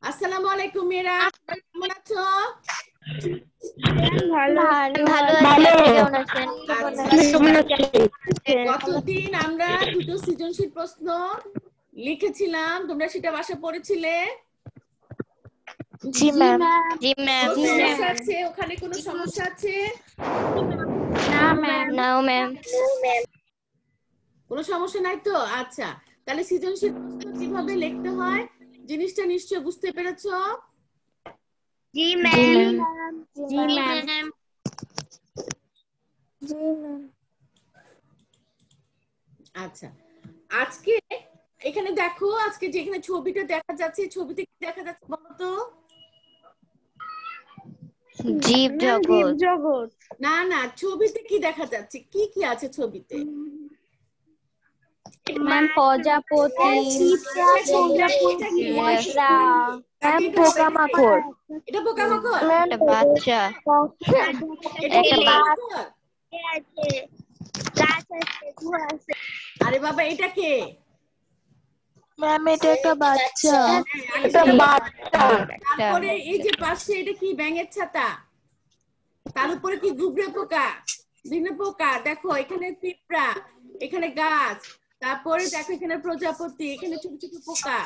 আসসালামু আলাইকুম মেয়েরা, কেমন আছো? ভালো ভালো ভালো আছি, আপনি কেমন আছেন? গতদিন আমরা দুটো সৃজনশীল প্রশ্ন লিখেছিলাম, তোমরা সেটা বাসায় পড়েছিলে? জি ম্যাম। জি ম্যাম। কোনো সমস্যা আছে? ওখানে কোনো সমস্যা আছে? না ম্যাম। নাও ম্যাম। কোনো সমস্যা নাই তো? আচ্ছা, তাহলে সৃজনশীল প্রশ্ন কিভাবে লিখতে হয় জিনিসটা নিশ্চয় বুঝতে পেরেছো? জি জি ম্যাম। ম্যাম। জি ম্যাম। জি ম্যাম। আচ্ছা, আজকে এখানে দেখো, আজকে যে এখানে ছবিটা দেখা যাচ্ছে, ছবিতে কি দেখা যাচ্ছে বলো তো? জীব জগৎ। জগৎ। না না, ছবিতে কি দেখা যাচ্ছে? কি কি আছে ছবিতে? ম্যাম প্রজাপতি, মশলা, ম্যাম পোকামাকড়। এটা পোকামাকড়? একটা বাচ্চা, এটা কি একটা পোকামাকড়? গাছ আছে, গুহা আছে। আরে বাবা, এটা কে? ম্যাম এটা একটা বাচ্চা। এটা বাচ্চা। তারপরে এই যে পাশে এটা কি? ব্যাঙের ছাতা। তার উপরে কি? গুবরে পোকা, বিভিন্ন পোকা। দেখো এখানে পিঁপড়া, এখানে গাছ, তারপরে দেখো এখানে প্রজাপতি, এখানে ছোট ছোট পোকা,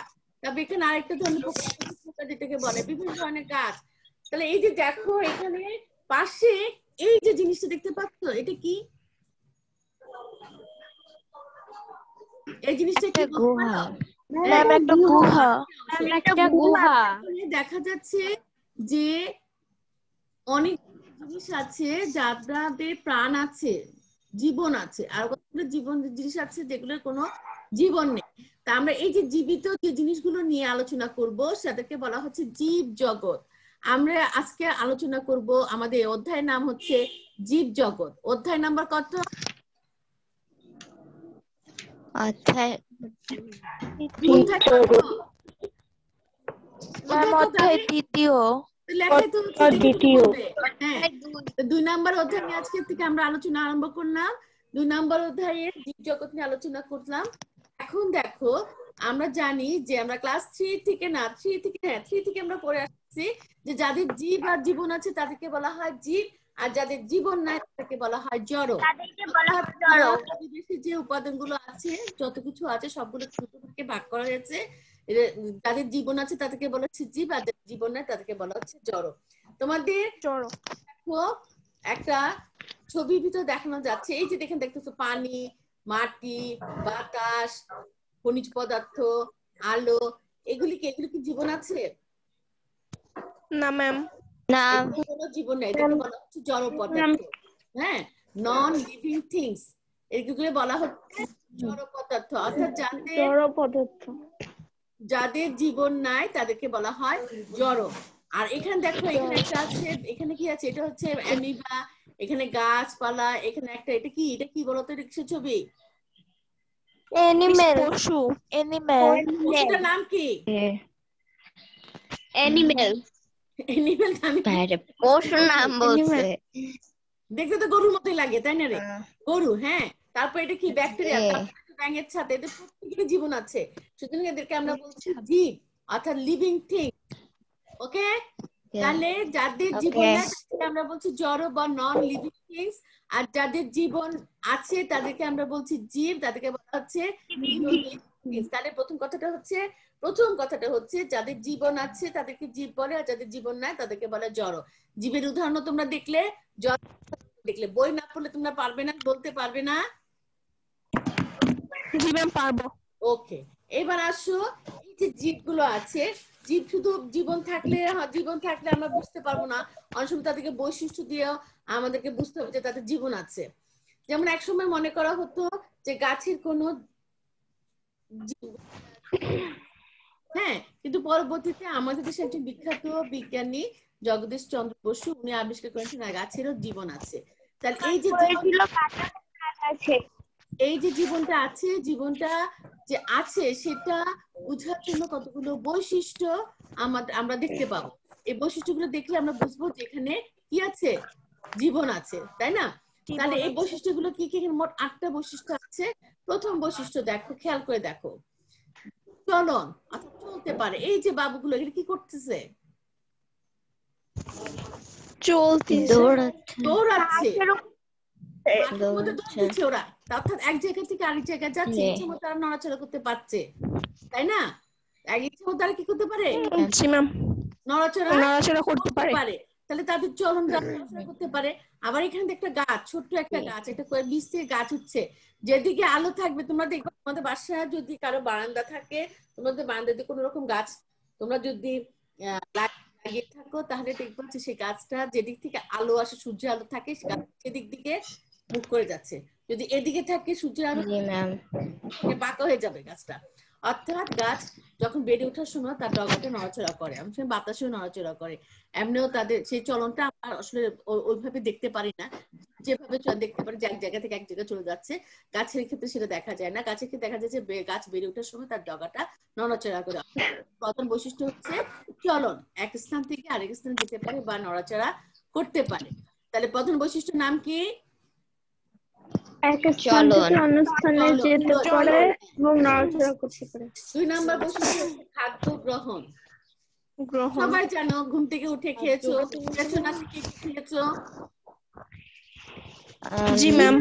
তারপর এখানে আরেকটা ধরনের পোকা, পোকা যেটাকে বলে, বিভিন্ন ধরনের গাছ। তাহলে এই যে দেখো এখানে পাশে এই যে জিনিসটা দেখতে পাচ্ছ, এটা কি? এই জিনিসটা কি? গুহা। ম্যাম একটা গুহা। একটা গুহা। দেখা যাচ্ছে যে অনেক জিনিস আছে যাদের প্রাণ আছে, জীবন আছে, আর কতগুলো জীবন জিনিস আছে যেগুলোর কোনো জীবন নেই। তা আমরা এই যে জীবিত যে জিনিসগুলো নিয়ে আলোচনা করব সেটাকে বলা হচ্ছে জীব জগৎ। আমরা আজকে আলোচনা করব, আমাদের অধ্যায়ের নাম হচ্ছে জীব জগৎ। অধ্যায় নাম্বার কত? অধ্যায় অধ্যায় কত? ম্যাম অধ্যায় দ্বিতীয়। লেখাই তো হচ্ছে দ্বিতীয়। হ্যাঁ, 2 নাম্বার অধ্যায় নিয়ে আজকে থেকে আমরা আলোচনা আরম্ভ করলাম। 2 নাম্বার অধ্যায়ের জীব জগৎ নিয়ে আলোচনা করলাম। এখন দেখো, আমরা জানি যে আমরা ক্লাস 3 থেকে না 3 থেকে, হ্যাঁ 3 থেকে আমরা পড়ে আসছি যে যাদের জীব আর জীবন আছে তাদেরকে বলা হয় জীব, আর যাদের জীবন নাই তাদেরকে বলা হয় জড়। পরিবেশে যে উপাদানগুলো আছে, যত কিছু আছে সবগুলো ছোট থেকে ভাগ করা হয়েছে। যাদের জীবন আছে তাদেরকে বলা হচ্ছে জীব, আর যাদের জীবন নাই তাদেরকে বলা হচ্ছে জড়। তোমাদের দেখো একটা ছবির ভিতর দেখানো যাচ্ছে, এই যে দেখেন, দেখতেছো পানি, মাটি, বাতাস, খনিজ পদার্থ, আলো, এগুলি কি জীবন আছে? না ম্যাম। না। কোনো জীবন নেই, এটাকে বলা হচ্ছে জড় পদার্থ। হ্যাঁ, নন লিভিং থিংস, এগুলো বলা হচ্ছে জড় পদার্থ। অর্থাৎ জড় পদার্থ। যাদের জীবন নাই তাদেরকে বলা হয় জড়। আর এখানে দেখো, এখানে একটা আছে, এখানে কি আছে? এটা হচ্ছে অ্যামিবা, এখানে গাছপালা, এখানে একটা, এটা কি? এটা কি বলতো? রিক্সা ছবি, অ্যানিমেল। পশু। অ্যানিমেল। পশুটার নাম কি? অ্যানিমেল। অ্যানিমেল নাম কি? পশুর নাম বলছে। দেখতে তো গরুর মতোই লাগে, তাই না রে? গরু, হ্যাঁ। তারপর এটা কি? ব্যাকটেরিয়া। তারপর ব্যাঙের ছাতা। এদের প্রত্যেকেরই জীবন আছে, সুতরাং এদেরকে আমরা বলছি জীব, অর্থাৎ লিভিং থিং। ওকে, তাহলে যাদের জীবন নাই তাদেরকে আমরা বলছি জড় বা নন লিভিং থিংস, আর যাদের জীবন আছে তাদেরকে আমরা বলছি জীব, তাদেরকে বলা হচ্ছে লিভিং থিংস। তাহলে প্রথম কথাটা হচ্ছে যাদের জীবন আছে তাদেরকে জীব বলে, আর যাদের জীবন নাই তাদেরকে বলে জড়। জীবের উদাহরণ তোমরা দেখলে, জড় দেখলে, বই না পড়লে তোমরা পারবে না, বলতে পারবে না। জি ম্যাম পারবো। ওকে, এবার আসো, এই যে জীবগুলো আছে, জীব শুধু জীবন থাকলে আমরা বুঝতে পারবো না। অনেক সময় তাদেরকে বৈশিষ্ট্য দিয়েও আমাদেরকে বুঝতে হবে যে তাদের জীবন আছে। যেমন একসময় মনে করা হতো যে গাছের কোনো হ্যাঁ, কিন্তু পরবর্তীতে আমাদের দেশে একজন বিখ্যাত বিজ্ঞানী জগদীশ চন্দ্র বসু, উনি আবিষ্কার করেছেন না, গাছেরও জীবন আছে। তাহলে এই যে জীবনটা আছে, জীবনটা যে আছে সেটা বোঝার জন্য কতগুলো বৈশিষ্ট্য আমরা দেখতে পাবো। এই বৈশিষ্ট্যগুলো দেখলে আমরা বুঝবো যে এখানে কি আছে? জীবন আছে, তাই না? তাহলে এই বৈশিষ্ট্যগুলো কি কি? মোট 8টা বৈশিষ্ট্য আছে। প্রথম বৈশিষ্ট্য দেখো, খেয়াল করে দেখো, চলন অর্থাৎ চলতে পারে। এই যে বাবুগুলো এগুলো কি করতেছে? দৌড়াচ্ছে, মাঠের মধ্যে দৌড় দিচ্ছে ওরা, অর্থাৎ এক জায়গা থেকে আরেক জায়গায় যাচ্ছে, ইচ্ছে মতো তারা নড়াচড়া করতে পারছে, তাই না? এক ইচ্ছে মতো তারা কি করতে পারে? নড়াচড়া করতে পারে। তাহলে তাদের চলন নড়াচড়া করতে পারে। আবার এখানে একটা গাছ, ছোট্ট একটা গাছ, একটা বীজ থেকে গাছ উঠছে, যেদিকে আলো থাকবে তোমরা দেখবে তোমাদের বাসায় যদি কারো বারান্দা থাকে, তোমাদের বারান্দাতে কোনো রকম গাছ তোমরা যদি লাগিয়ে থাকো, তাহলে দেখবে যে সেই গাছটা যেদিক থেকে আলো আসে, সূর্যের আলো থাকে, সেদিক দিকে মুখ করে যাচ্ছে। যদি এদিকে থাকে সূর্যের আলো, বাঁকা হয়ে যাবে গাছটা। অর্থাৎ গাছ যখন বেড়ে ওঠার সময় তার ডগাটা নড়াচড়া করে, এমন সময় বাতাসেও নড়াচড়া করে। এমনিও তাদের সেই চলনটা আমরা আসলে ওইভাবে দেখতে পারি না, যেভাবে দেখতে পারি যে এক জায়গা থেকে এক জায়গায় চলে যাচ্ছে। গাছের ক্ষেত্রে সেটা দেখা যায় না। গাছের ক্ষেত্রে দেখা যায় যে গাছ বেড়ে ওঠার সময় তার ডগাটা নড়াচড়া করে। প্রথম বৈশিষ্ট্য হচ্ছে চলন, এক স্থান থেকে আরেক স্থানে যেতে পারে বা নড়াচড়া করতে পারে। তাহলে প্রথম বৈশিষ্ট্য নাম কি? এক স্থান থেকে অন্য স্থানে যেতে পারে এবং নড়াচড়া করতে পারে। 2 নম্বর বৈশিষ্ট্য হচ্ছে খাদ্য গ্রহণ। সবাই জানো ঘুম থেকে উঠে খেয়েছো না? কি খেয়েছো? জি ম্যাম।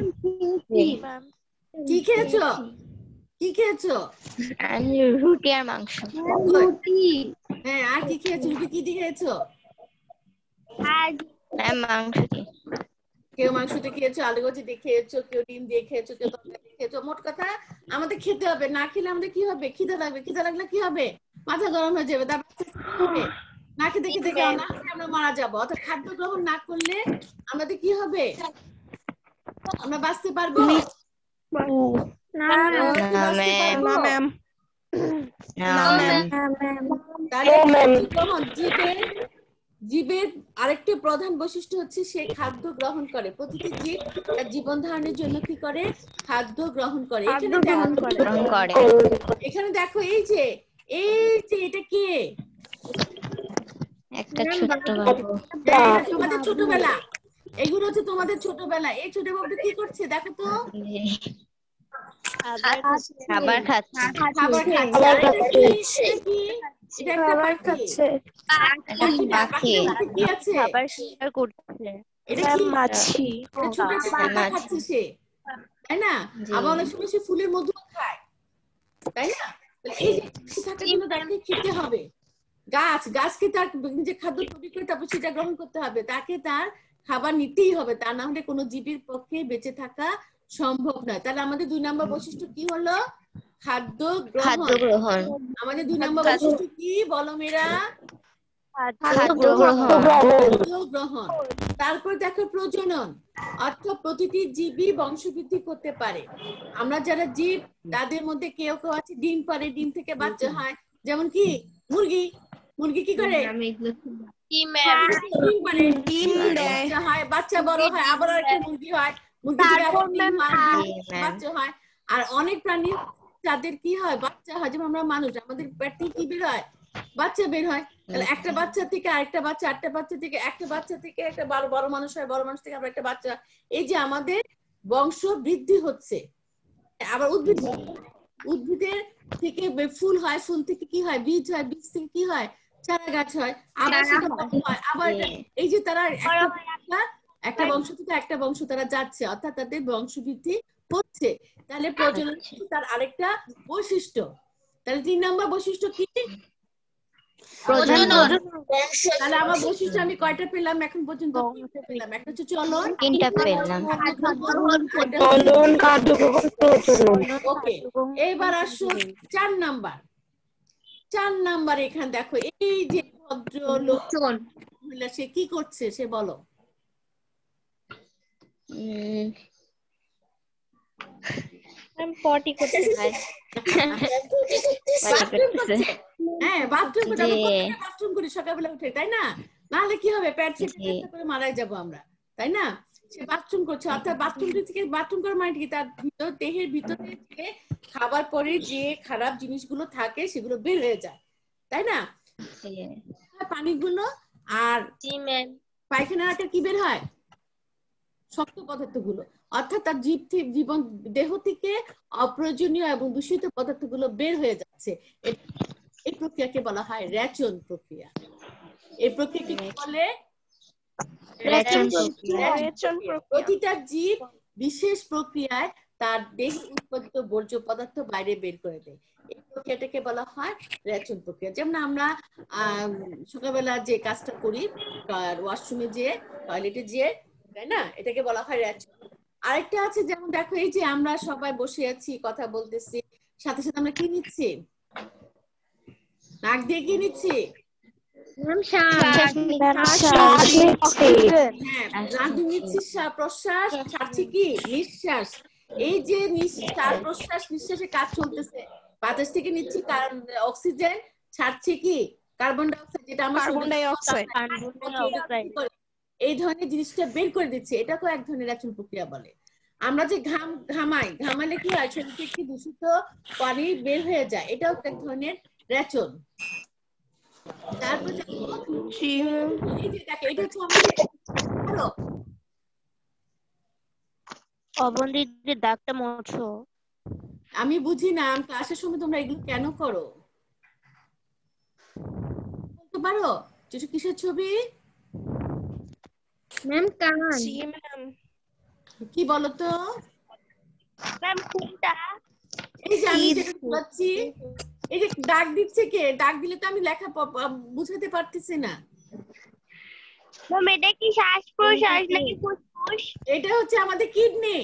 কি খেয়েছো? কি খেয়েছো? রুটি আর মাংস। হ্যাঁ, আর কি খেয়েছো? রুটি কি দিয়ে খেয়েছো? মাংস দিয়ে। কেউ মাংস দিয়ে খেয়েছো, আলু ভাজি দিয়ে খেয়েছো, কেউ ডিম দিয়ে খেয়েছো, কেউ তরকারি দিয়ে খেয়েছো। মোট কথা আমাদের খেতে হবে, না খেলে আমাদের কি হবে? খিদে লাগবে, খিদে লাগলে কি হবে? মাথা গরম হয়ে যাবে, তারপর না খেতে খেতে না আমরা মারা যাবো। অর্থাৎ খাদ্য গ্রহণ না করলে আমাদের কি হবে? আমরা বাঁচতে পারবো না? জীবের আরেকটি প্রধান বৈশিষ্ট্য হচ্ছে সে খাদ্য গ্রহণ করে। প্রতিটি জীব তার জীবন ধারণের জন্য কি করে? খাদ্য গ্রহণ করে। এখানে দেখো এই যে এটা কে? একটা ছোট্ট বাবু। তোমাদের ছোটবেলা, এগুলো হচ্ছে তোমাদের ছোটবেলা। এই ছোট বাবু কি করছে দেখো তো? খাবার খাচ্ছে। কি আছে? খাবার শেয়ার করছে। এটা কি? মাছি। ছোট একটা খাচ্ছে সে, তাই না? আবার অনেক সময় সে ফুলের মধু খায়, তাই না? এই যে থাকার জন্য তাকে খেতে হবে। গাছকে তার নিজে খাদ্য তৈরি করে তারপর সেটা গ্রহণ করতে হবে। তাকে তার খাবার নিতেই হবে, তা না হলে কোনো জীবের পক্ষে বেঁচে থাকা সম্ভব নয়। তাহলে আমাদের 2 নম্বর বৈশিষ্ট্য কি হলো? খাদ্য গ্রহণ। আমাদের 2 নম্বর বৈশিষ্ট্য কি বলো মেয়েরা? খাদ্য গ্রহণ। তারপর দেখো প্রজনন, অর্থাৎ প্রতিটি জীবই বংশবৃদ্ধি করতে পারে। আমরা যারা জীব তাদের মধ্যে কেউ কেউ আছে ডিম পারে, ডিম থেকে বাচ্চা হয়। যেমন কি মুরগি কি করে? বাচ্চা বড় হয়, আবার একটা মুরগি হয়, বাচ্চা হয়। আর অনেক প্রাণী যাদের কি হয়? বাচ্চা হয়। যেমন আমরা মানুষ, আমাদের পেট থেকে কি বের হয়? বাচ্চা বের হয়। তাহলে একটা বাচ্চা থেকে আরেকটা বাচ্চা, একটা বাচ্চা থেকে একটা বাচ্চা থেকে একটা বড় মানুষ হয়, বড় মানুষ থেকে আবার একটা বাচ্চা। এই যে আমাদের বংশ বৃদ্ধি হচ্ছে। আবার উদ্ভিদের থেকে ফুল হয়, ফুল থেকে কি হয়? বীজ হয়, বীজ থেকে কি হয়? চারা গাছ হয়, আবার সেটা হয়, আবার এই যে তারা একটা বংশ থেকে একটা বংশ তারা যাচ্ছে, অর্থাৎ তাদের বংশ বৃদ্ধি হচ্ছে। তাহলে প্রজনন তার আরেকটা বৈশিষ্ট্য। তাহলে 3 নম্বর বৈশিষ্ট্য কি? তাহলে আমার বৈশিষ্ট্য আমি কয়টা পেলাম এখন পর্যন্ত? পেলাম। একটা হচ্ছে চলন, 3টা পেলাম। ওকে, এবার আসো 4 নাম্বার। 4 নাম্বার এখানে দেখো এই যে ভদ্রলোক মহিলা, সে কি করছে সে বলো? পটি করতে হ্যাঁ, বাথরুম করি সকালবেলা উঠে, তাই না? নাহলে কি হবে? পেট ছেড়ে করে মারা যাবো আমরা, তাই না? সে বাথরুম করছে, অর্থাৎ বাথরুম করার মানে কি? তার দেহের ভিতরে যে খাবার পরে যে খারাপ জিনিসগুলো থাকে সেগুলো বের হয়ে যায়, তাই না? পানিগুলো আর পায়খানার আকার কি বের হয়? শক্ত পদার্থগুলো। অর্থাৎ তার জীবন দেহ থেকে অপ্রয়োজনীয় এবং দূষিত পদার্থগুলো বের হয়ে যাচ্ছে। এই প্রক্রিয়াকে বলা হয় রেচন প্রক্রিয়া। এই প্রক্রিয়াকে কি বলে? রেচন প্রক্রিয়া। প্রতিটা জীব বিশেষ প্রক্রিয়ায় তার দেহে উৎপাদিত বর্জ্য পদার্থ বাইরে বের করে দেয়। এই প্রক্রিয়াটাকে বলা হয় রেচন প্রক্রিয়া। যেমন আমরা সকালবেলা যে কাজটা করি ওয়াশরুমে যেয়ে টয়লেটে যেয়ে, তাই না, এটাকে বলা হয় রেচন। আরেকটা আছে, যেমন দেখো এই যে আমরা সবাই বসে আছি কথা বলতেছি, সাথে সাথে আমরা কি নিচ্ছি? নাক দিয়ে কি নিচ্ছি? প্রশ্বাস, ছাড়ছি কি? নিঃশ্বাস। এই যে প্রশ্বাস নিঃশ্বাসে কাজ চলতেছে, বাতাস থেকে নিচ্ছি অক্সিজেন, ছাড়ছি কি? কার্বন ডাই অক্সাইড, যেটা আমরা এই ধরনের জিনিসটা বের করে দিচ্ছে, এটাকেও এক ধরনের রেচন প্রক্রিয়া বলে। আমরা যে ঘামালে কি হয়? শরীর থেকে দূষিত পানি বের হয়ে যায়, এটাও এক ধরনের রেচন। তারপরে এটা হচ্ছে অবন্দিদের দাগটা মোছো। আমি বুঝি না, ক্লাসের সময় তোমরা এগুলো কেন করো? বলতে পারো যেটা কিসের ছবি? ম্যাম কান। জি ম্যাম। কি বলো তো? ম্যাম কোনটা? এই যে আমি যেটা বলছি, এই যে দাগ দিচ্ছে কে? দাগ দিলে তো আমি লেখা বুঝাতে পারতেছি না। ম্যাম এটা কি শ্বাস প্রশ্বাস নাকি ফুসফুস? এটা হচ্ছে আমাদের কিডনি।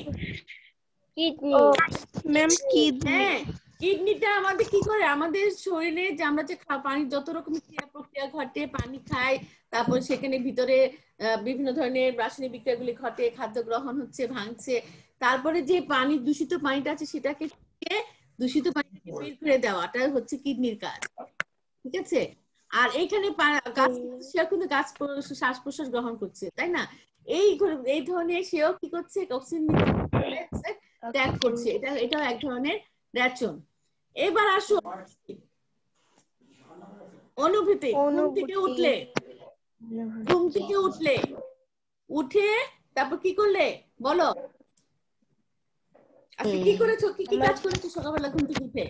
Ma'am kidney. হ্যাঁ, কিডনিটা আমাদের কি করে? আমাদের শরীরে যে আমরা যে পানি যত রকম ক্রিয়া প্রক্রিয়া ঘটে, পানি খাই, তারপর সেখানে ভিতরে বিভিন্ন ধরনের রাসায়নিক বিক্রিয়াগুলি ঘটে, খাদ্য গ্রহণ হচ্ছে, ভাঙছে, তারপরে যে পানি দূষিত পানিটা আছে সেটাকে দূষিত পানিটাকে বের করে দেওয়াটা হচ্ছে কিডনির কাজ। ঠিক আছে? আর এইখানে গাছ কিন্তু শ্বাস প্রশ্বাস গ্রহণ করছে, তাই না? এই ধরনের সেও কি করছে? অক্সিজেন ত্যাগ করছে। এটাও এক ধরনের রেচন। এবার আসো অনুভূতি। ঘুম থেকে উঠে তারপর কি করলে বলো? আজকে কি করেছো? কি কাজ করেছো সকালবেলা ঘুম থেকে উঠে?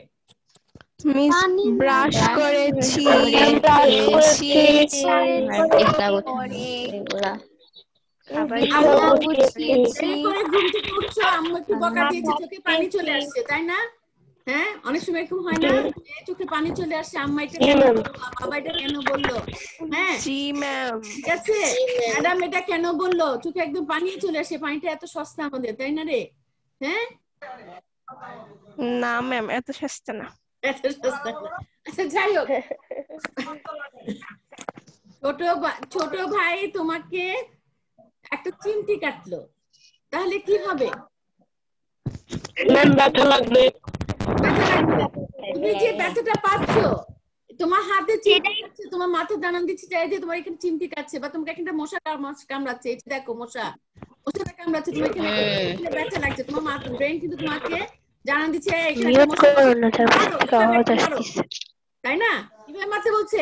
মিস ব্রাশ করেছি, ঘুম থেকে উঠছো, আম্মু একটু বকা দিয়েছে, চোখে পানি চলে আসছে, তাই না? হ্যাঁ, অনেক সময় এরকম হয় না? চোখে পানি চলে আসছে, আম্মা এটা কেন বললো, বাবা এটা কেন বললো? হ্যাঁ জি ম্যাম। ঠিক আছে, ম্যাডাম এটা কেন বললো? চোখে একদম পানি চলে আসে। পানিটা এত সস্তা আমাদের, তাই না রে? হ্যাঁ না ম্যাম, এত সস্তা না। এত সস্তা না। আচ্ছা যাই হোক, ছোট ভাই তোমাকে একটা চিমটি কাটলো, তাহলে কি হবে? ব্যথা লাগবে। তুমি যে ব্যথাটা পাচ্ছো, তোমার হাতে চিমটি কাটছে, তোমার মাথায় জানান দিচ্ছে যে তোমার এখানে চিমটি কাটছে, বা তোমাকে একটা মশা কামড়াচ্ছে, এই যে দেখো মশাটা কামড়াচ্ছে, তোমার এখানে ব্যথা লাগছে, তোমার ব্রেন কিন্তু তোমাকে জানান দিচ্ছে তাই না? কিভাবে মারতে বলছে?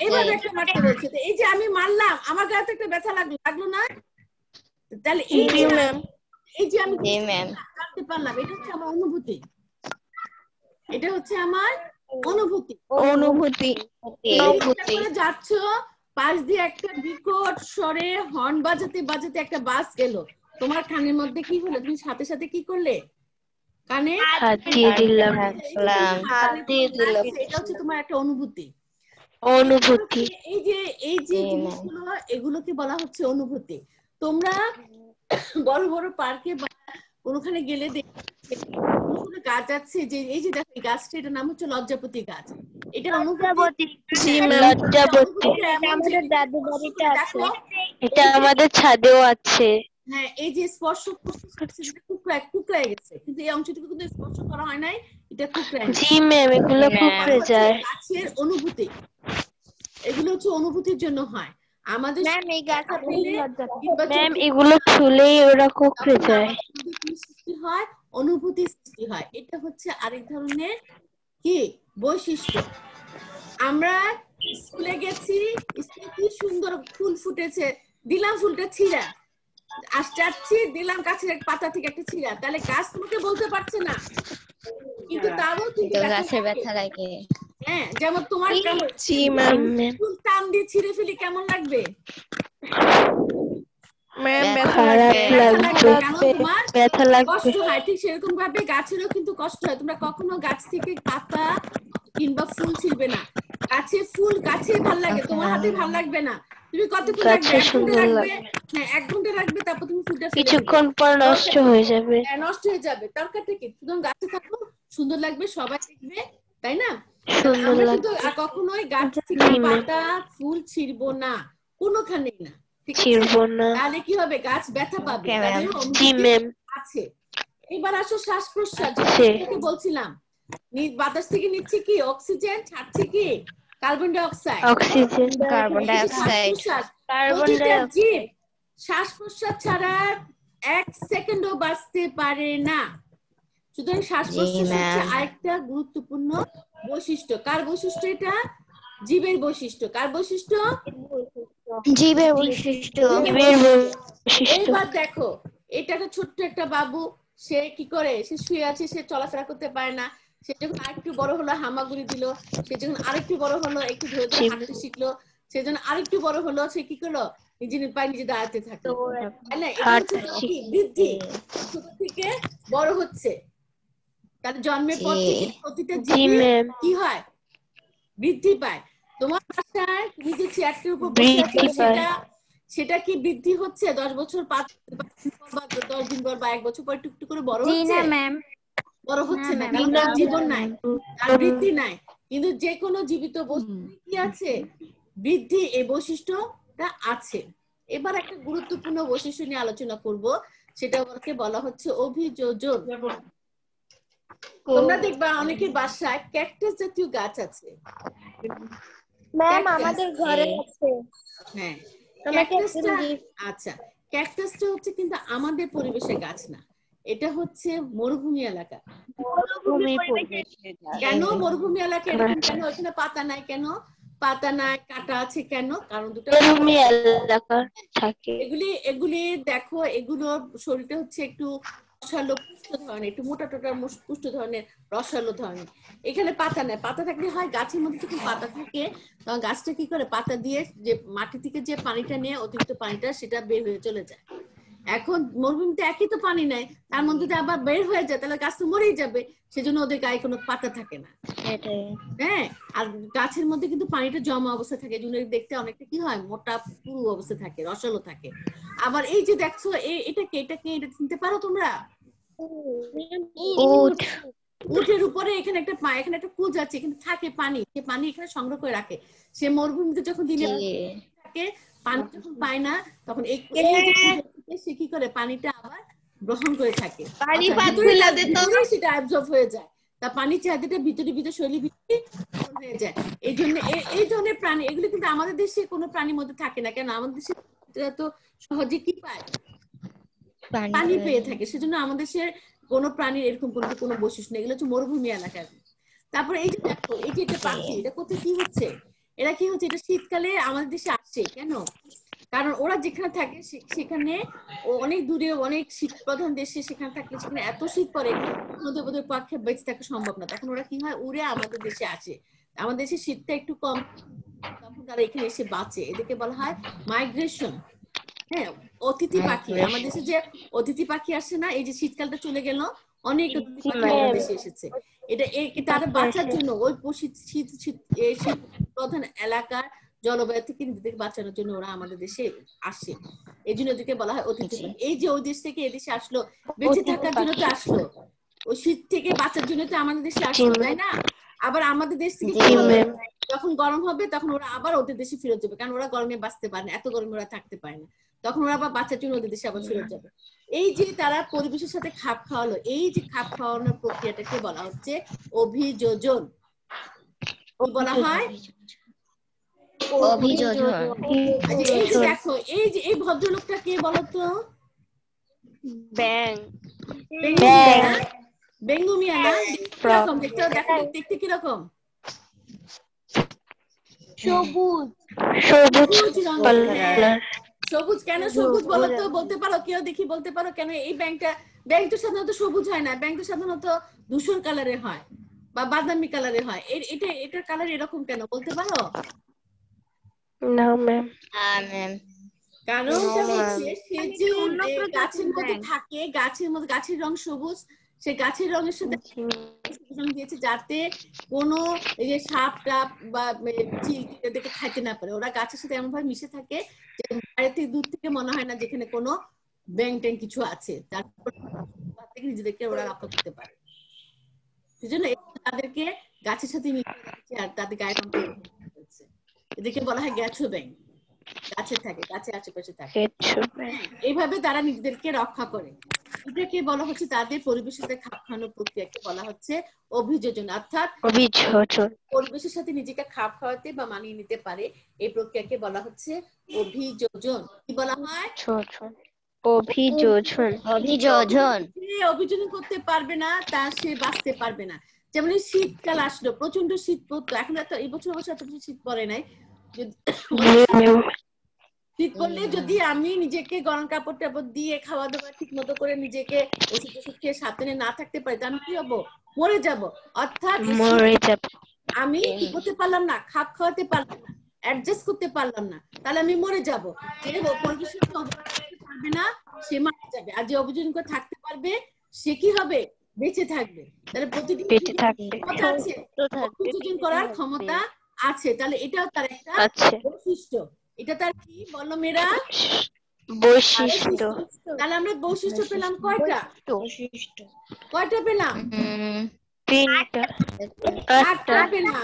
এইভাবে একটা মারতে বলছে। এই যে আমি মারলাম, আমার গায়ে একটা ব্যথা লাগলো না? তাহলে এই যে আমি কাটতে পারলাম, এটা হচ্ছে আমার অনুভূতি। এটা হচ্ছে আমার অনুভূতি। যাচ্ছ, পাশ দিয়ে একটা বিকট স্বরে হর্ন বাজাতে বাজাতে একটা বাস গেল, তোমার কানের মধ্যে কি হলো? তুমি সাথে সাথে কি করলে? কানে হাত দিয়ে দিলাম। এটা হচ্ছে তোমার একটা অনুভূতি। এই যে জিনিসগুলো, এগুলোকে বলা হচ্ছে অনুভূতি। তোমরা বড় বড় পার্কে বা কোনখানে গেলে কোনো গাছ আছে, যে এই যে দেখো এই গাছটা, এটার নাম হচ্ছে লজ্জাপতি গাছ। এটা এটা আমাদের ছাদেও আছে। হ্যাঁ, এই যে স্পর্শ করছে, কুকড়ায় গেছে, কিন্তু এই অংশটুকু কিন্তু স্পর্শ করা হয় নাই, এটা কুকড়ায়। জি ম্যাম, এগুলো কুকড়ে যায়। গাছের অনুভূতি, এগুলো হচ্ছে অনুভূতির জন্য হয়। আমাদের ম্যাম এগুলো ছুলেই ওরা কুকড়ে যায়। সৃষ্টি হয়, অনুভূতি সৃষ্টি হয়। এটা হচ্ছে আরেক ধরনের কি বৈশিষ্ট্য। আমরা স্কুলে গেছি, স্কুলে কি সুন্দর ফুল ফুটেছে, দিলাম ফুলটা ছিঁড়া, যাচ্ছি দিলাম গাছের এক পাতা থেকে একটা ছিঁড়া, তাহলে গাছ তোমাকে বলতে পারছে না, কিন্তু তারও কিন্তু গাছের ব্যথা লাগে। হ্যাঁ, যেমন তোমার কেমন জি ম্যাম। ফুল টান দিয়ে ছিঁড়ে ফেলি কেমন লাগবে? ম্যাম খারাপ লাগবে, কারণ তোমার ব্যথা লাগবে। কষ্ট হয়। ঠিক সেরকম ভাবে গাছেরও কিন্তু কষ্ট হয়। তোমরা কখনো গাছ থেকে পাতা কিংবা ফুল ছিঁড়বে না। গাছে ফুল গাছে ভাল লাগে, তোমার হাতে ভাল লাগবে না। তুমি কতক্ষণ রাখবে? 1 ঘন্টা রাখবে। হ্যাঁ, 1 ঘন্টা রাখবে, তারপর তুমি ফুলটা ফেলে দিবে। কিছুক্ষণ পর নষ্ট হয়ে যাবে। নষ্ট হয়ে যাবে। দরকারটা কি? শুধু গাছে থাকো, সুন্দর লাগবে, সবাই দেখবে, তাই না? সুন্দর আমরা লাগবে। কিন্তু কখনোই গাছ থেকে পাতা ফুল ছিঁড়বো না, কোনোখানেই না। ঠিক আছে? ছিড়বো না। তাহলে কি হবে? গাছ ব্যথা পাবে, Okay, তাদের ma'am. জি ম্যাম। আছে। এবার আসো শ্বাস প্রশ্বাস, আছে। যেটা বলছিলাম, বাতাস থেকে নিচ্ছে কি অক্সিজেন, ছাড়ছে কি carbon die oxide. Oxygen. Carbon die oxide. প্রতিটা জীব শ্বাস প্রশ্বাস ছাড়া 1 সেকেন্ডও বাঁচতে পারে না। সুতরাং শ্বাস প্রশ্বাস হচ্ছে আরেকটা গুরুত্বপূর্ণ বৈশিষ্ট্য। কার বৈশিষ্ট্য এটা? জীবের বৈশিষ্ট্য। কার বৈশিষ্ট্য? জীবের বৈশিষ্ট্য। এইবার দেখো, এটা একটা ছোট্ট একটা বাবু, সে কি করে? সে শুয়ে আছে, সে চলাফেরা করতে পারে না। সে যখন আরেকটু বড় হলো হামাগুড়ি দিল, সে যখন আরেকটু বড় হলো একটু ধরে ধরে হাঁটতে শিখলো, সে যখন আরেকটু বড় হলো সে কি করলো? নিজের পায়ে নিজে দাঁড়াতে থাকলো, তাই না? এটা হচ্ছে কি? বৃদ্ধি। ছোট থেকে বড় হচ্ছে। তার জন্মের পর থেকে প্রতিটা জীবের কি হয়? বৃদ্ধি পায়। তোমার বাসায় তুমি যে চেয়ারটার উপর বসে আছো, সেটা কি বৃদ্ধি হচ্ছে? 10 বছর 5 বা 10 দিন পর বা 1 বছর পর একটু করে বড় হচ্ছে? না ম্যাম, বড় হচ্ছে না, কারণ তার জীবন নাই, তার বৃদ্ধি নাই। কিন্তু যে কোনো জীবিত বস্তু কি আছে? বৃদ্ধি, এই বৈশিষ্ট্যটা আছে। এবার একটা গুরুত্বপূর্ণ বৈশিষ্ট্য নিয়ে আলোচনা করব, সেটা বলা হচ্ছে অভিযোজন। তোমরা দেখবা অনেকের বাসায় ক্যাকটাস জাতীয় গাছ আছে। ম্যাম আমাদের ঘরে আছে। হ্যাঁ, আমাকে একদিন আচ্ছা, ক্যাকটাসটা হচ্ছে কিন্তু আমাদের পরিবেশের গাছ না, এটা হচ্ছে মরুভূমি এলাকা। কেন মরুভূমি এলাকা এরকম কেন? ওখানে পাতা নাই কেন? পাতা নাই, কাটা আছে কেন? কারণ দুটো মরুভূমি এলাকা থাকে। এগুলি দেখো, এগুলোর শরীরটা হচ্ছে একটু রসালো পুষ্ট ধরনের, একটু মোটা টোটা পুষ্ট ধরনের, রসালো ধরনের। এখানে পাতা নেই। পাতা থাকলে হয় গাছের মধ্যে যখন পাতা থাকে তখন গাছটা কি করে? পাতা দিয়ে যে মাটি থেকে যে পানিটা নিয়ে অতিরিক্ত পানিটা সেটা বের হয়ে চলে যায়। এখন মরুভূমিতে একই তো পানি নাই, তার মধ্যে আবার বের হয়ে যায়, তাহলে গাছ তো মরেই যাবে। সেজন্য ওদের গায়ে কোনো পাতা থাকে না। হ্যাঁ, আর গাছের মধ্যে কিন্তু পানিটা জমা অবস্থা থাকে, জন্য দেখতে অনেকটা কি হয়? মোটা পুরু অবস্থা থাকে, রসালো থাকে। আবার এই যে দেখছো, এটাকে এটা চিনতে পারো তোমরা? উটের উপরে এখানে একটা কুজ আছে, এখানে থাকে পানি, সে পানি এখানে সংগ্রহ করে রাখে। সে মরুভূমিতে যখন দিনে থাকে, পানি যখন পায় না, তখন সে কি করে? পানিটা আবার গ্রহণ করে থাকে, সেটা অ্যাবজর্ব হয়ে যায়। তা পানির চাহিদাটা ভিতরে শরীরের ভিতরে হয়ে যায়। এই জন্য এই ধরনের প্রাণী, এগুলো কিন্তু আমাদের দেশে কোনো প্রাণীর মধ্যে থাকে না। কেন? আমাদের দেশে তো সহজে কি পায়? পানি পেয়ে থাকে। সেজন্য আমাদের দেশে কোনো প্রাণীর এরকম কোনো বৈশিষ্ট্য নেই। এগুলো হচ্ছে মরুভূমি এলাকার। তারপরে এই যে দেখো, এই যে একটা পাখি, এটা কোথায় কি হচ্ছে? এরা কি হচ্ছে? এটা শীতকালে আমাদের দেশে আসছে কেন? কারণ ওরা যেখানে থাকে সেখানে অনেক দূরে, অনেক শীত প্রধান দেশে সেখানে থাকলে সেখানে এত শীত পড়ে, ওদের পক্ষে বেঁচে থাকা সম্ভব না। তখন ওরা কি হয়? উড়ে আমাদের দেশে আসে। আমাদের দেশে শীতটা একটু কম, তখন তারা এখানে এসে বাঁচে। এদেরকে বলা হয় মাইগ্রেশন। হ্যাঁ, অতিথি পাখি। আমাদের দেশে যে অতিথি পাখি আসে না, এই যে শীতকালটা চলে গেল, অনেক অতিথি পাখি আমাদের দেশে এসেছে। এটা তারা বাঁচার জন্য ওই শীত প্রধান এলাকার জলবায়ু থেকে নিজেদেরকে বাঁচানোর জন্য ওরা আমাদের দেশে আসে। এই জন্য ওদেরকে বলা হয় অতিথি পাখি। এই যে ওই দেশ থেকে এদেশে আসলো, বেঁচে থাকার জন্য তো আসলো, ওই শীত থেকে বাঁচার জন্য তো আমাদের দেশে আসলো, তাই না? আবার আমাদের দেশ থেকে যখন গরম হবে তখন ওরা আবার ওদের দেশে ফিরে যাবে, কারণ ওরা গরমে বাঁচতে পারে না, এত গরমে ওরা থাকতে পারে না। তখন ওরা আবার বাচ্চার জন্য ওদের দেশে আবার ফিরে যাবে। এই যে তারা পরিবেশের সাথে খাপ খাওয়ালো, এই যে খাপ খাওয়ানোর প্রক্রিয়াটাকে বলা হচ্ছে অভিযোজন। কি বলা হয়? অভিযোজন। এই যে দেখো, এই ভদ্রলোকটা কে বলতো? বেঙ্গু মিয়া না? কিরকম দেখতে? দেখো দেখতে কিরকম? সবুজ রঙের। সবুজ কেন সবুজ বলো তো, বলতে পারো কেউ? দেখি বলতে পারো কেন এই ব্যাংকটা? ব্যাংক তো সাধারণত সবুজ হয় না, ব্যাংক তো সাধারণত ধূসর কালারে হয় বা বাদামি কালারে হয়। এটার কালার এরকম কেন বলতে পারো? না ম্যাম। ম্যাম কারণটা No, হচ্ছে সে যে অন্য গাছের মধ্যে ব্যাংক। থাকে, গাছের রং সবুজ, সে গাছের রঙের সাথে সবুজ রং দিয়েছে যাতে কোনো এই যে সাপ টাপ বা চিল এদেরকে খাইতে না পারে। ওরা গাছের সাথে এমন ভাবে মিশে থাকে যে বাইরে থেকে দূর থেকে মনে হয় না যেখানে কোনো ব্যাং ট্যাং কিছু আছে, তারপর নিজেদেরকে ওরা রক্ষা করতে পারে। সেজন্য তাদেরকে গাছের সাথে মিশে রাখছে আর তাদের গায়ের রংটা হচ্ছে, এদেরকে বলা হয় গ্যাছো ব্যাং। গাছে থাকে, গাছের আশেপাশে থাকে। এইভাবে তারা নিজেদেরকে রক্ষা করে। এটাকে বলা হচ্ছে তাদের পরিবেশের সাথে খাপ খাওয়ানোর প্রক্রিয়াকে বলা হচ্ছে অভিযোজন, অর্থাৎ পরিবেশের সাথে নিজেকে খাপ খাওয়াতে বা মানিয়ে নিতে পারে, এই প্রক্রিয়াকে বলা হচ্ছে অভিযোজন। কি বলা হয়? অভিযোজন। অভিযোজন। যে অভিযোজন করতে পারবে না তা সে বাঁচতে পারবে না। যেমন শীতকাল আসলো, প্রচন্ড শীত পড়তো, এখন এত এই বছর অবশ্য এত বেশি শীত পড়ে নাই। শীত পড়লে যদি আমি নিজেকে গরম কাপড় টাপড় দিয়ে খাওয়া দাওয়া ঠিক মতো করে নিজেকে ওষুধ ওষুধ খেয়ে সাবধানে না থাকতে পারি, আমি কি হবো? মরে যাব। অর্থাৎ আমি কি করতে পারলাম না, খাপ খাওয়াতে পারলাম না, অ্যাডজাস্ট করতে পারলাম না, তাহলে আমি মরে যাব। যে পরিবেশের সাথে অভিযোজন পারবে না সে মারা যাবে, আর যে অভিযোজন করে থাকতে পারবে সে কি হবে? বেঁচে থাকবে। তাহলে প্রতিদিন ক্ষমতা আছে, অভিযোজন করার ক্ষমতা আছে। তাহলে এটাও তার একটা বৈশিষ্ট্য। এটা তার কি বলো মেয়েরা? বৈশিষ্ট্য। তাহলে আমরা বৈশিষ্ট্য পেলাম কয়টা? কয়টা পেলাম? 3টা। 8টা পেলাম।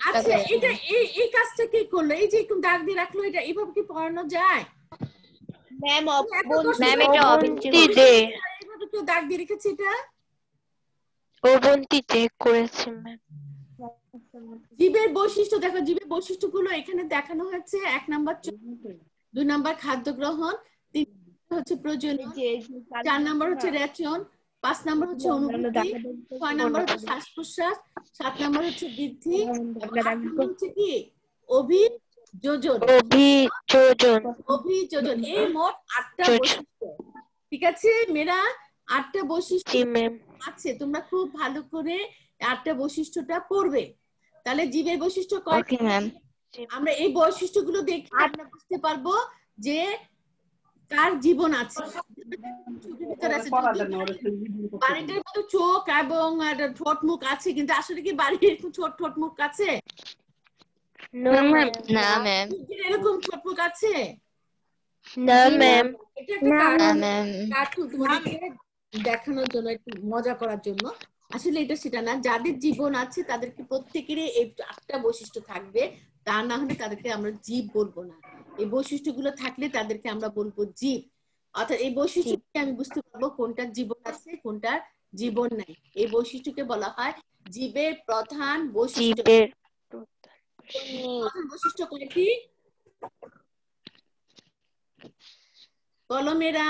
আচ্ছা, এটা এই কাজটা কে করলো? এই যে দাগ দিয়ে রাখলো, এটা এইভাবে কি পড়ানো যায়? ম্যাম ম্যাম এটা অবন্তী দে। এইভাবে কেউ দাগ দিয়ে রেখেছে এটা? অবন্তী চেক করেছে ম্যাম। জীবের বৈশিষ্ট্য দেখো, জীবের বৈশিষ্ট্যগুলো এখানে দেখানো হয়েছে। 1 নাম্বার 2 নাম্বার খাদ্য গ্রহণ, 3 হচ্ছে প্রজনন, 4 নাম্বার হচ্ছে রেচন, 5 নাম্বার হচ্ছে অনুভূতি, 6 নাম্বার হচ্ছে শ্বাস প্রশ্বাস, 7 নাম্বার হচ্ছে বৃদ্ধি, 8 নাম্বার হচ্ছে কি? অভিযোজন। অভিযোজন। এই মোট 8টা বৈশিষ্ট্য। ঠিক আছে মেয়েরা? 8টা বৈশিষ্ট্য আছে, তোমরা খুব ভালো করে 8টা বৈশিষ্ট্যটা পড়বে। তাহলে জীবের বৈশিষ্ট্য কয়টা? আমরা এই বৈশিষ্ট্যগুলো দেখে আমরা বুঝতে পারবো যে কার জীবন আছে। চোখের ভিতরে আছে, বাড়িটার মতো চোখ এবং ঠোঁট মুখ আছে, কিন্তু আসলে কি বাড়ির ঠোঁট মুখ আছে? না ম্যাম। এরকম ঠোঁট মুখ আছে? না ম্যাম। এটা একটা কার্টুন তোমাদেরকে দেখানোর জন্য, একটু মজা করার জন্য। আসলে এটা সেটা না। যাদের জীবন আছে তাদেরকে প্রত্যেকেরই এই 8টা বৈশিষ্ট্য থাকবে, তা না হলে তাদেরকে আমরা জীব বলবো না। এই বৈশিষ্ট্যগুলো থাকলে তাদেরকে আমরা বলবো জীব। অর্থাৎ এই বৈশিষ্ট্যকে আমি বুঝতে পারবো কোনটার জীবন আছে কোনটার জীবন নাই। এই বৈশিষ্ট্যকে বলা হয় জীবের প্রধান বৈশিষ্ট্য। প্রধান বৈশিষ্ট্য কয়টি? কলমেরা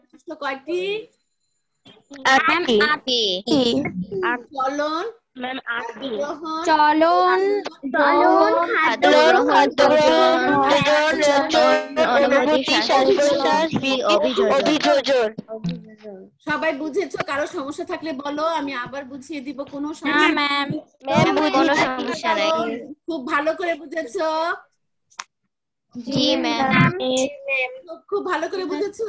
বৈশিষ্ট্য কয়টি? চলন, চলন, অভিযোজন। সবাই বুঝেছো? কারো সমস্যা থাকলে বলো, আমি আবার বুঝিয়ে দিব। কোনো সমস্যা? কোনো সমস্যা নাই। খুব ভালো করে বুঝেছো? জি ম্যাম। খুব ভালো করে বুঝেছো?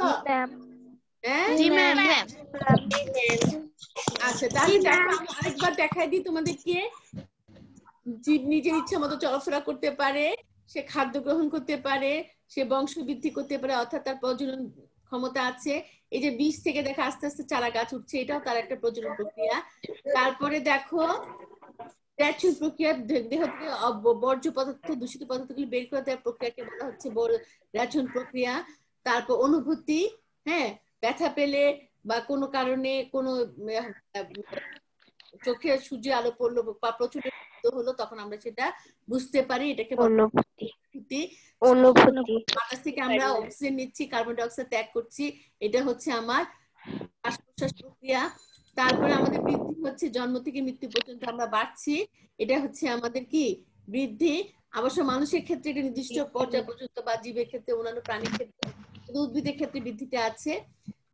হ্যাঁ জি ম্যাম। আচ্ছা, তাহলে দেখো আমি আরেকবার দেখাই দিই তোমাদেরকে। জীব নিজের ইচ্ছা মতো চলাফেরা করতে পারে, সে খাদ্য গ্রহণ করতে পারে, সে বংশবৃদ্ধি করতে পারে, অর্থাৎ তার প্রজনন ক্ষমতা আছে। এই যে বীজ থেকে দেখো আস্তে আস্তে চারা গাছ উঠছে, এটাও তার একটা প্রজনন প্রক্রিয়া। তারপরে দেখো রেচন প্রক্রিয়া, দেহ থেকে বর্জ্য পদার্থ, দূষিত পদার্থগুলি বের করে দেওয়ার প্রক্রিয়াকে বলা হচ্ছে রেচন প্রক্রিয়া। তারপর অনুভূতি, হ্যাঁ, ব্যথা পেলে বা কোনো কারণে কোনো চোখে সূর্যের আলো পড়লো বা প্রচুর হলো, তখন আমরা সেটা বুঝতে পারি, এটাকে অনুভূতি। বাতাস থেকে আমরা অক্সিজেন নিচ্ছি, কার্বন ডাই অক্সাইড ত্যাগ করছি, এটা হচ্ছে আমার শ্বাস প্রশ্বাস প্রক্রিয়া। তারপরে আমাদের বৃদ্ধি হচ্ছে, জন্ম থেকে মৃত্যু পর্যন্ত আমরা বাড়ছি, এটা হচ্ছে আমাদের কি? বৃদ্ধি। অবশ্য মানুষের ক্ষেত্রে এটা নির্দিষ্ট পর্যায় পর্যন্ত বা জীবের ক্ষেত্রে অন্যান্য প্রাণীর ক্ষেত্রে উদ্ভিদের ক্ষেত্রে বৃদ্ধিটা আছে।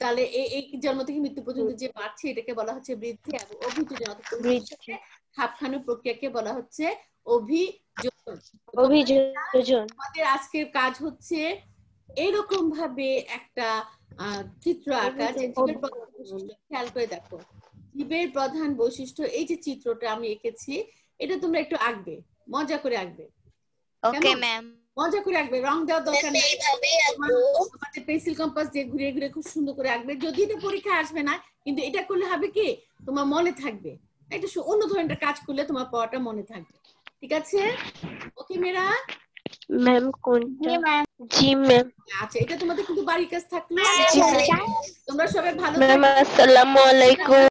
তাহলে এই জন্ম থেকে মৃত্যু পর্যন্ত যে বাড়ছে এটাকে বলা হচ্ছে বৃদ্ধি, এবং অভিযোজন অর্থাৎ পরিবেশের সাথে খাপ খানোর প্রক্রিয়াকে বলা হচ্ছে অভিযোজন। আমাদের আজকের কাজ হচ্ছে এইরকম ভাবে একটা চিত্র আঁকা যে জীবের প্রধান বৈশিষ্ট্য। খেয়াল করে দেখো, জীবের প্রধান বৈশিষ্ট্য, এই যে চিত্রটা আমি এঁকেছি এটা তোমরা একটু আঁকবে, মজা করে আঁকবে। Okay ma'am. মজা করে আঁকবে, রং দেওয়ার দরকার নেই। তোমাদের পেন্সিল কম্পাস দিয়ে ঘুরে ঘুরে খুব সুন্দর করে আঁকবে। যদি এটা পরীক্ষায় আসবে না, কিন্তু এটা করলে হবে কি তোমার মনে থাকবে। একটা অন্য ধরনের কাজ করলে তোমার পড়াটা মনে থাকবে। ঠিক আছে? ওকে মেয়েরা? ম্যাম কোনটা? জি ম্যাম। আচ্ছা, এটা তোমাদের কিন্তু বাড়ির কাজ থাকলো। তোমরা সবাই ভালো ম্যাম থাকবে। আসসালামু আলাইকুম।